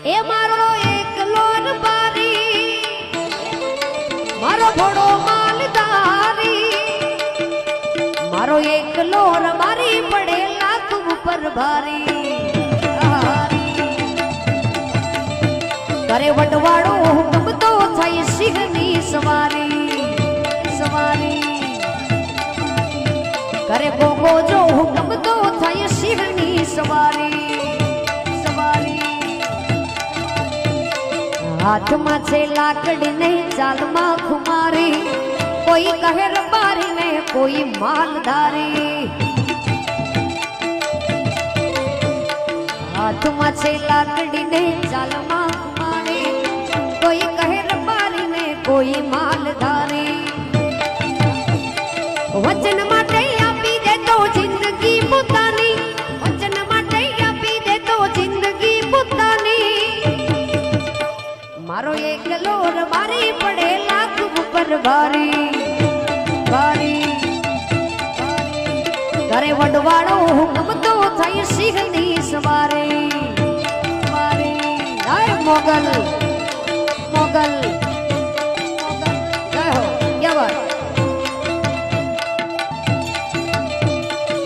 એ મારો એકલો ન બારી મારો ભોળો માલધારી મારો એકલો રબારી પડેલા તું ઉપર ભારી કરે વટવાડો હુકમ તો થઈ સિંહની સવારી સવારી કરે ગોગો જો હુકમ તો થઈ સિંહની સવારી સવારી હાથમાં છે લાકડી ને ચાલમાં ખુમારી કોઈ કહે રબારી ને કોઈ માલધારી હાથમાં છે લાકડી ને ચાલમાં ખુમારી કોઈ કહે રબારી ને કોઈ માલધારી વચન માટે આપી દે તો જિંદગી પોતાની વચન માટે આપી દે તો જિંદગી પોતાની મારો એકલો રબારી પડેલા તું ઉપર ભારી ભારી કરે વડવાડો હુકમ તો થઈ સિંહની સવારી સવારી જય મોગલ મોગલ જય હો જય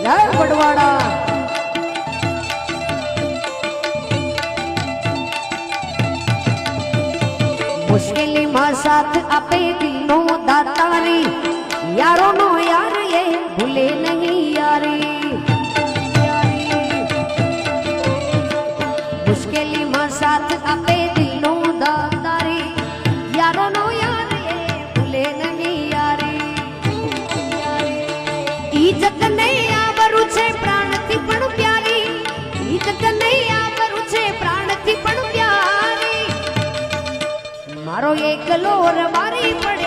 જય વડવાડા મુશ્કેલી માં સાથ આપે દિલનો દાતારી યારો નો યાર એ ભૂલે નહીં યારી મુશ્કેલી માં સાથ આપે દિલનો દાતારી યારો નો યાર એ ભૂલે નહીં યારી ઈજત નહીં આવરું છે પ્રાણથી પણ પ્યારી ઈજત નહીં આવરું છે પ્રાણથી પણ પ્યારી મારો એકલો રબારી પડ